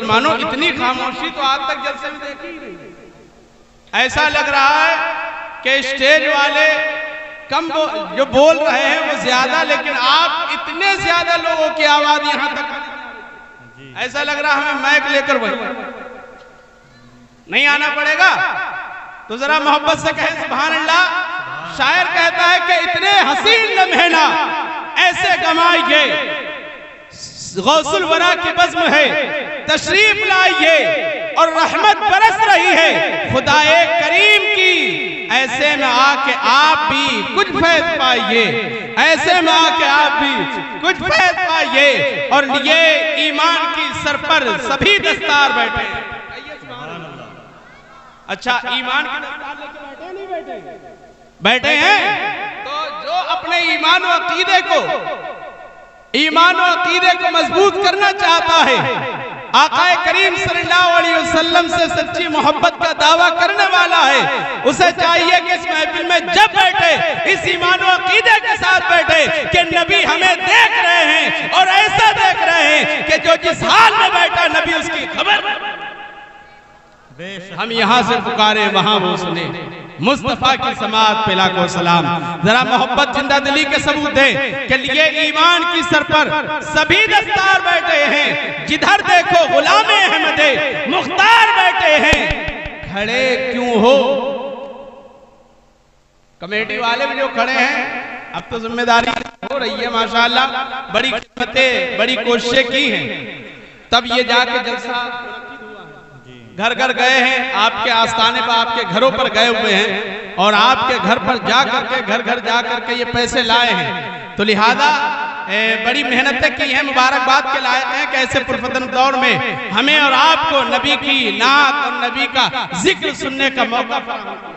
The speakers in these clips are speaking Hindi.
मुसलमानों इतनी खामोशी तो आज तक जलसे में देखी ही नहीं। ऐसा लग रहा है कि स्टेज वाले कम जो बोल रहे हैं वो ज्यादा, लेकिन आप इतने ज्यादा लोगों की आवाज यहां तक, ऐसा लग रहा है हमें माइक लेकर वही नहीं आना पड़ेगा। तो जरा मोहब्बत से कहें सुभान अल्लाह। शायर कहता है कि इतने हसीन लम्हे ना ऐसे गमाइए, गौसुल वरा की बज़्म है तशरीफ लाइए, और रहमत बरस रही है खुदाए करीम की, ऐसे में आके आप भी कुछ फैज़ पाइए, ऐसे में आके आप भी कुछ फैज़ पाइए। और ये ईमान की सर पर सभी दस्तार बैठे। अच्छा, ईमान की दस्तार लेके बैठे नहीं बैठे? बैठे हैं। तो जो अपने ईमान और अकीदे को मजबूत करना चाहता है, आकाए करीम सल्लल्लाहु अलैहि वसल्लम से सच्ची मोहब्बत का दावा करने वाला है, उसे चाहिए कि इस महफिल में जब बैठे इस ईमान और अकीदे के साथ बैठे कि नबी हमें देख रहे हैं, और ऐसा देख रहे हैं कि जो जिस हाल में बैठा नबी उसकी खबर, हम यहां से पुकारे वहां वो सुने। मुस्तफा की समात पे लाखों सलाम। जरा मोहब्बत जिंदा दिली के सबूत दे कि लिए ईमान की सर पर सभी दस्तार बैठे हैं, जिधर देखो गुलामे अहमदे मुख्तार बैठे हैं, खड़े क्यों हो? कमेटी वाले भी जो खड़े हैं, अब तो जिम्मेदारी हो रही है माशाअल्लाह, बड़ी खिदमतें बड़ी कोशिशें की हैं, तब ये जाके जलसा घर घर गए हैं, आपके आस्थाने पर आपके घरों पर गए हुए हैं, और आपके घर पर जा करके घर घर जा करके ये पैसे लाए हैं। तो लिहाजा बड़ी मेहनतें की हैं, मुबारकबाद के लायक हैं कि ऐसे पुरफतन दौर में हमें और आपको नबी की नात और नबी का जिक्र सुनने का मौका मिला।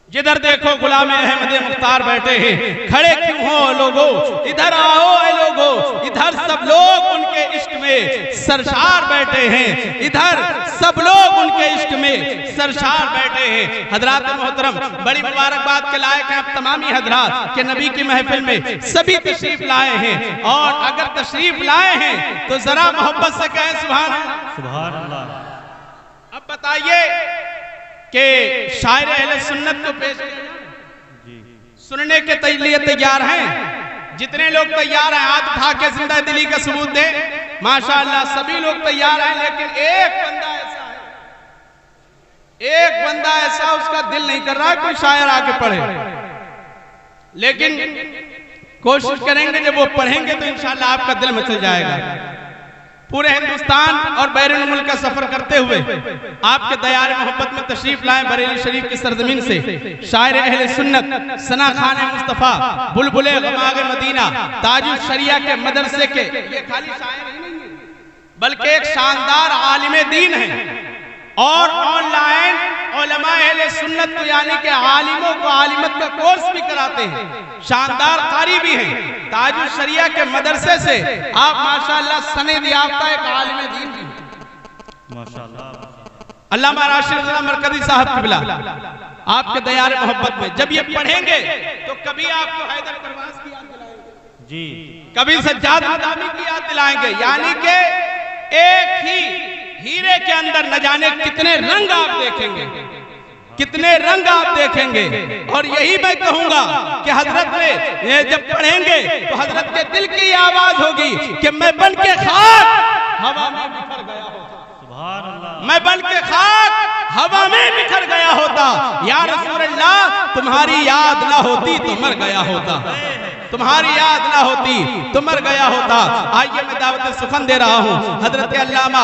जिधर देखो गुलामे अहमद मुख्तार बैठे हैं, खड़े क्यों हो लोगो, इधर आओ ऐ लोगो, इधर सब लोग उनके इश्क में सरशार बैठे हैं, इधर सब लोग उनके इश्क में सरशार बैठे हैं। हजरात मोहतरम, बड़ी मुबारकबाद के लायक हैं आप तमामी हजरात के नबी की महफिल में सभी तशरीफ लाए हैं, और अगर तशरीफ लाए हैं तो जरा मोहब्बत से कहें सुभान अल्लाह। अब बताइए कि शायर अहले सुन्नत को पेश सुनने के लिए तैयार हैं? जितने लोग तैयार हैं हाथ उठा के जिंदा दिली का सबूत दे। माशाअल्लाह सभी लोग तैयार हैं, लेकिन एक बंदा ऐसा उसका दिल नहीं कर रहा है कोई शायर आके पढ़े, लेकिन कोशिश करेंगे जब वो पढ़ेंगे तो इंशाअल्लाह आपका दिल मचल जाएगा। पूरे हिंदुस्तान और बैरून मुल्क का सफर करते हुए आपके दयार मोहब्बत में तशरीफ लाए बरेली शरीफ की सरजमीन से शायर अहले सुन्नत, सना खान मुस्तफा, बुलबुले गमागे मदीना, ताजुल शरिया के मदरसे के ये खाली शायर ही नहीं है बल्कि एक शानदार आलिम दीन है, और ऑनलाइन उलमा अहले सुन्नत को यानी कि आलिमों को आलिमत का कोर्स भी कराते हैं, शानदार कारी भी हैं। ताजुल शरिया के मदरसे से आप माशाअल्लाह सनद याफ्ता एक आलिम दीन भी माशाअल्लाह। अल्लामा राशिद रज़ा मरकज़ी साहब किबला आपके दयार मोहब्बत में जब ये पढ़ेंगे तो कभी आपको हैदर परवाज़ की याद दिलाएंगे जी, कभी सज्जाद मदानी की याद दिलाएंगे, यानी कि एक ही हीरे के अंदर न जाने कितने रंग आप देखेंगे, कितने रंग आप देखेंगे। और यही मैं कहूंगा कि हजरत में जब पढ़ेंगे तो हजरत के दिल की आवाज होगी कि मैं बन के खाक हवा में बिखर गया होता, सुभान अल्लाह, मैं बन के खाक हवा में बिखर गया होता, या रसूल अल्लाह तुम्हारी याद ना होती तो मर गया होता, तुम्हारी याद ना होती तो मर गया होता। आइए मैं दावत सुखन दे रहा हूँ हजरत अल्लामा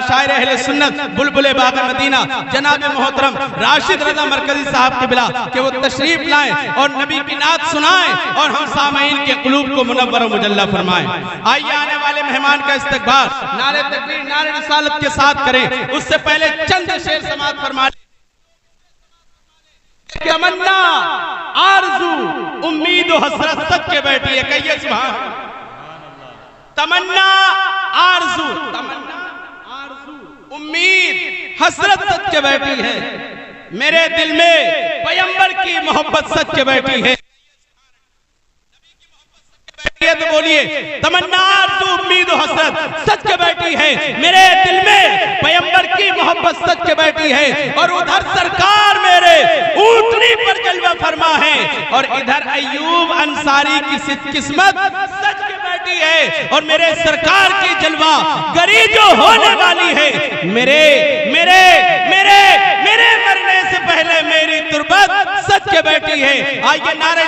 शायर अहले सुन्नत बुलबुले बाग मदीना जनाब मोहतरम राशिद रज़ा मरकज़ी साहब किबला कि वो तशरीफ लाएं और नबी की नात सुनाएं और हम सामईन के कुलूब को मुनव्वर और मुजल्ला फरमाएं। आइए आने वाले मेहमान का इस्तकबाल नारे तकबीर नारे रिसालत के साथ करें, उससे पहले चंद शेर समाअत फरमा तमन्ना आरज़ू उम्मीद हसरत सच के बैठी है, कहिए सुभान अल्लाह। तमन्ना आरज़ू उम्मीद हसरत सच के बैठी है, मेरे दिल में पैगंबर की मोहब्बत सच के बैठी है। तो बोलिए तमन्ना आरज़ू उम्मीद हसरत सच के बैठी है, मेरे है और उधर सरकार मेरे ऊंटनी पर जलवा फरमा है और इधर अय्यूब अंसारी की किस्मत सच के बैठी है और मेरे सरकार की जलवा गरी जो होने वाली है मेरे मेरे मेरे मेरे मरने से पहले मेरी तुरबत सच के बैठी है। आइए नारे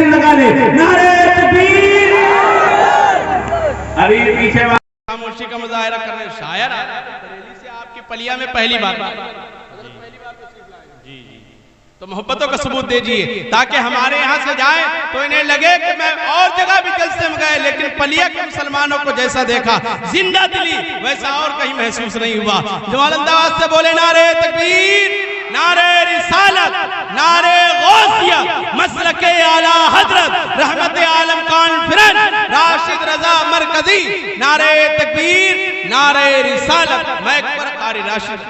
लगा ले, नारे तकबीर। अभी पीछे खामोशी का मुजाहिरा करने शायर बरेली से आपकी पलिया में पहली बार तो मोहब्बतों का सबूत दीजिए ताकि हमारे यहाँ से जाए तो इन्हें लगे कि मैं और जगह भी जलसे में गए लेकिन पलिया के मुसलमानों को जैसा देखा जिंदा दिली वैसा और कहीं महसूस नहीं हुआ। जवाल अंदाज से बोले नारे तकबीर, नारे रिसालत, नारे गौसिया, मसलके आला हजरत रहमत आलम कॉन्फ्रेंस राशिद रजा मरकजी, नारे तकबीर, नारे रिसालत। मैं कारी राशिद।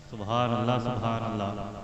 सुभान अल्लाह, सुभान अल्लाह।